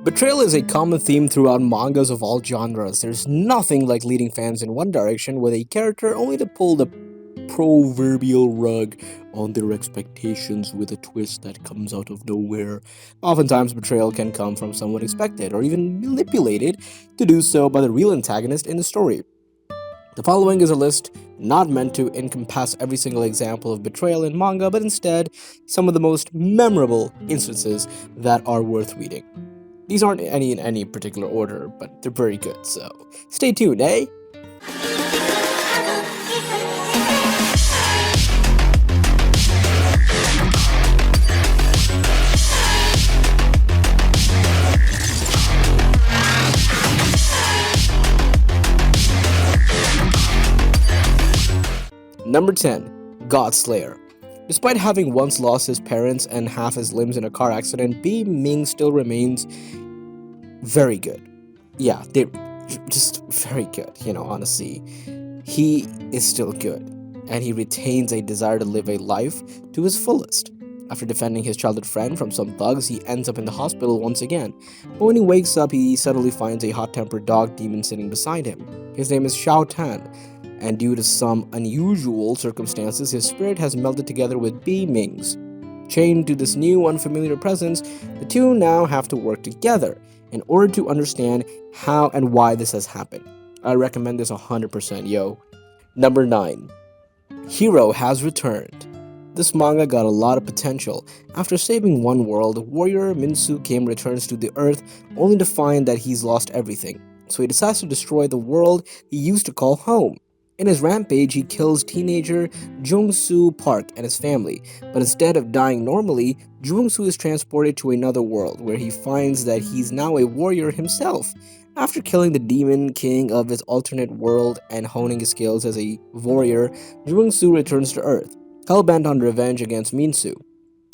Betrayal is a common theme throughout mangas of all genres. There's nothing like leading fans in one direction with a character only to pull the proverbial rug on their expectations with a twist that comes out of nowhere. Oftentimes, betrayal can come from someone expected or even manipulated to do so by the real antagonist in the story. The following is a list not meant to encompass every single example of betrayal in manga, but instead some of the most memorable instances that are worth reading. These aren't any in any particular order, but they're very good, so stay tuned, eh? Number 10. Godslayer. Despite having once lost his parents and half his limbs in a car accident, Bi Ming still remains very good. Yeah, they're just very good, honestly. He is still good, and he retains a desire to live a life to his fullest. After defending his childhood friend from some thugs, he ends up in the hospital once again. But when he wakes up, he suddenly finds a hot tempered dog demon sitting beside him. His name is Shao Tan, and due to some unusual circumstances, his spirit has melded together with Bi Ming's. Chained to this new unfamiliar presence, the two now have to work together in order to understand how and why this has happened. I recommend this 100%, yo. Number 9. Hero has returned. This manga got a lot of potential. After saving one world, warrior Minsu Kim returns to the earth only to find that he's lost everything. So he decides to destroy the world he used to call home. In his rampage, he kills teenager Jung-soo Park and his family, but instead of dying normally, Jung-soo is transported to another world where he finds that he's now a warrior himself. After killing the demon king of his alternate world and honing his skills as a warrior, Jung-soo returns to Earth, hell-bent on revenge against Minsu.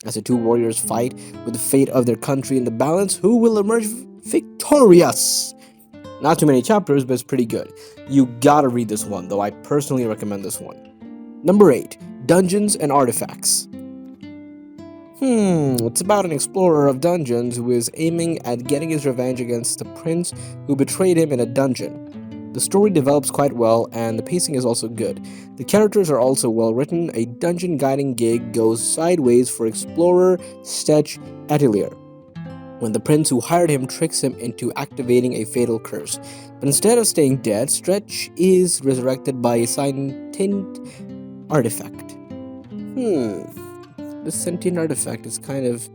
As the two warriors fight with the fate of their country in the balance, who will emerge victorious? Not too many chapters, but it's pretty good. You gotta read this one, though I personally recommend this one. Number 8. Dungeons and Artifacts. It's about an explorer of dungeons who is aiming at getting his revenge against the prince who betrayed him in a dungeon. The story develops quite well, and the pacing is also good. The characters are also well written. A dungeon guiding gig goes sideways for explorer Stech Atelier when the prince who hired him tricks him into activating a fatal curse. But instead of staying dead, Stretch is resurrected by a sentient artifact. This sentient artifact is kind of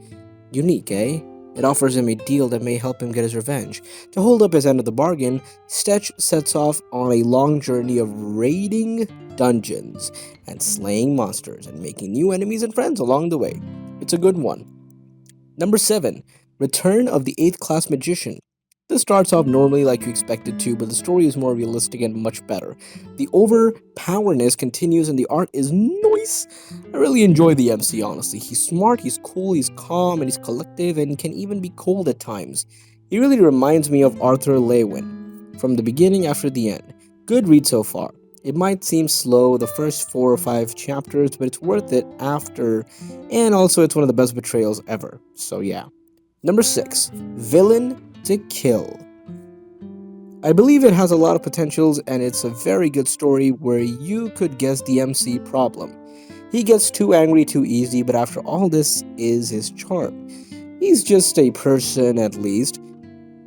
unique, eh? It offers him a deal that may help him get his revenge. To hold up his end of the bargain, Stretch sets off on a long journey of raiding dungeons and slaying monsters and making new enemies and friends along the way. It's a good one. Number 7. Return of the 8th Class Magician. This starts off normally like you expect it to, but the story is more realistic and much better. The overpowerness continues and the art is nice. I really enjoy the MC, honestly. He's smart, he's cool, he's calm, and he's collective, and can even be cold at times. He really reminds me of Arthur Lewin, from the beginning after the end. Good read so far. It might seem slow the first 4 or 5 chapters, but it's worth it after, and also it's one of the best betrayals ever, so yeah. Number 6. Villain to Kill. I believe it has a lot of potentials and it's a very good story where you could guess the MC problem. He gets too angry too easy, but after all this is his charm. He's just a person at least.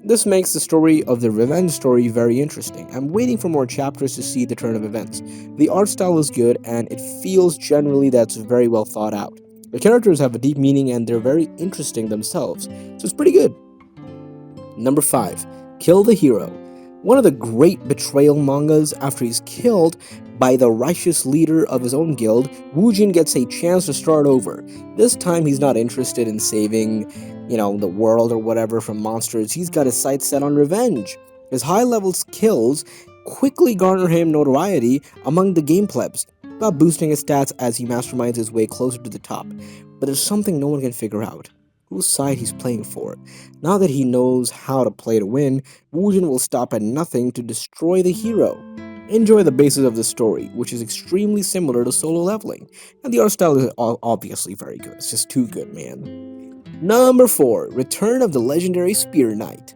This makes the story of the revenge story very interesting. I'm waiting for more chapters to see the turn of events. The art style is good and it feels generally that's very well thought out. The characters have a deep meaning and they're very interesting themselves, so it's pretty good. Number 5. Kill the Hero. One of the great betrayal mangas. After he's killed by the righteous leader of his own guild, Woojin gets a chance to start over. This time he's not interested in saving, the world or whatever from monsters. He's got his sights set on revenge. His high-level kills quickly garner him notoriety among the game plebs, about boosting his stats as he masterminds his way closer to the top. But there's something no one can figure out. Whose side he's playing for. Now that he knows how to play to win, Woojin will stop at nothing to destroy the hero. Enjoy the basis of the story, which is extremely similar to solo leveling. And the art style is obviously very good. It's just too good, man. Number 4, Return of the Legendary Spear Knight.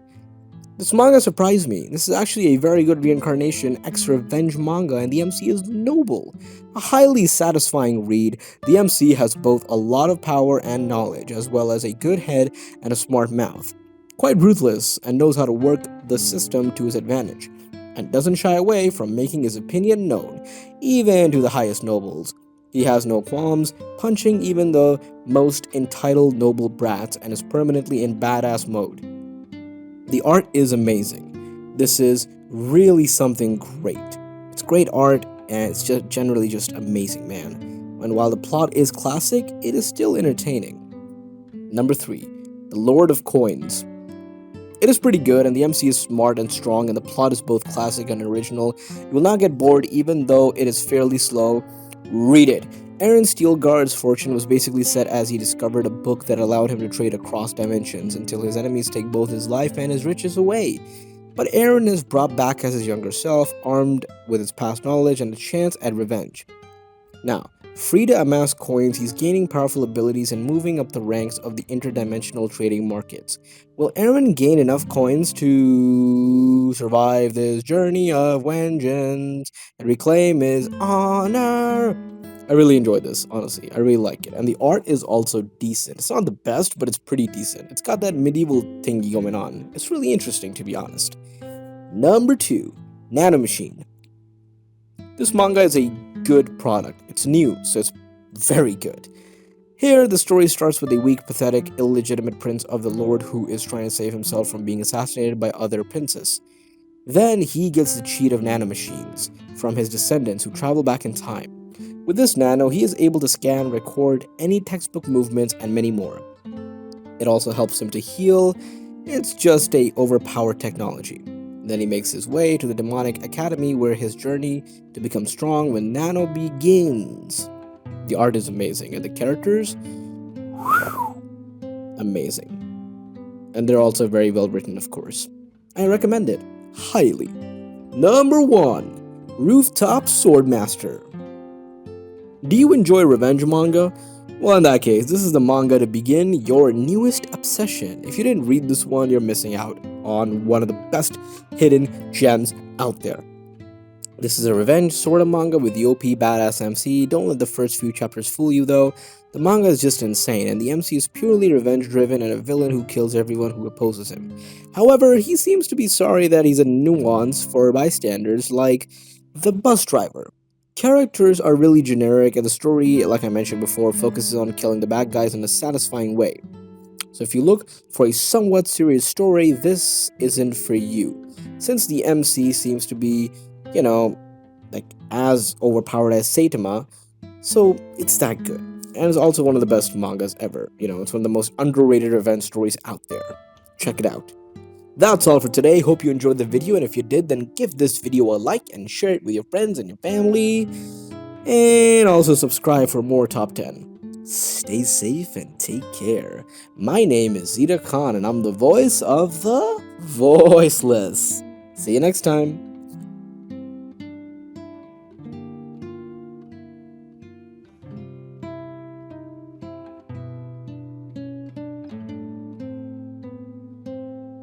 This manga surprised me. This is actually a very good reincarnation X-Revenge manga, and the MC is noble. A highly satisfying read, the MC has both a lot of power and knowledge, as well as a good head and a smart mouth. Quite ruthless, and knows how to work the system to his advantage, and doesn't shy away from making his opinion known, even to the highest nobles. He has no qualms punching even the most entitled noble brats, and is permanently in badass mode. The art is amazing. This is really something great. It's great art, and it's just generally just amazing, man. And while the plot is classic, it is still entertaining. Number 3, The Lord of Coins. It is pretty good, and the MC is smart and strong, and the plot is both classic and original. You will not get bored even though it is fairly slow. Read it. Aaron Steelguard's fortune was basically set as he discovered a book that allowed him to trade across dimensions until his enemies take both his life and his riches away. But Aaron is brought back as his younger self, armed with his past knowledge and a chance at revenge. Now, free to amass coins, he's gaining powerful abilities and moving up the ranks of the interdimensional trading markets. Will Aaron gain enough coins to survive this journey of vengeance and reclaim his honor? I really enjoyed this, honestly. I really like it. And the art is also decent. It's not the best, but it's pretty decent. It's got that medieval thingy going on. It's really interesting, to be honest. Number 2, Nano Machine. This manga is a good product. It's new, so it's very good. Here, the story starts with a weak, pathetic, illegitimate prince of the Lord who is trying to save himself from being assassinated by other princes. Then he gets the cheat of nanomachines from his descendants who travel back in time. With this nano, he is able to scan, record any textbook movements, and many more. It also helps him to heal. It's just a overpowered technology. Then he makes his way to the demonic academy where his journey to become strong with Nano begins. The art is amazing, and the characters, amazing. And they're also very well written, of course. I recommend it highly. Number 1, Rooftop Swordmaster. Do you enjoy revenge manga? Well, in that case, this is the manga to begin your newest obsession. If you didn't read this one, you're missing out on one of the best hidden gems out there. This is a revenge sort of manga with the OP badass MC. Don't let the first few chapters fool you though. The manga is just insane, and the MC is purely revenge driven and a villain who kills everyone who opposes him. However, he seems to be sorry that he's a nuance for bystanders like the bus driver. Characters are really generic, and the story, like I mentioned before, focuses on killing the bad guys in a satisfying way. So if you look for a somewhat serious story, this isn't for you. Since the MC seems to be, like as overpowered as Saitama, so it's that good. And it's also one of the best mangas ever. It's one of the most underrated revenge stories out there. Check it out. That's all for today. Hope you enjoyed the video, and if you did, then give this video a like and share it with your friends and your family. And also subscribe for more Top 10. Stay safe and take care. My name is Zita Khan, and I'm the voice of the voiceless. See you next time.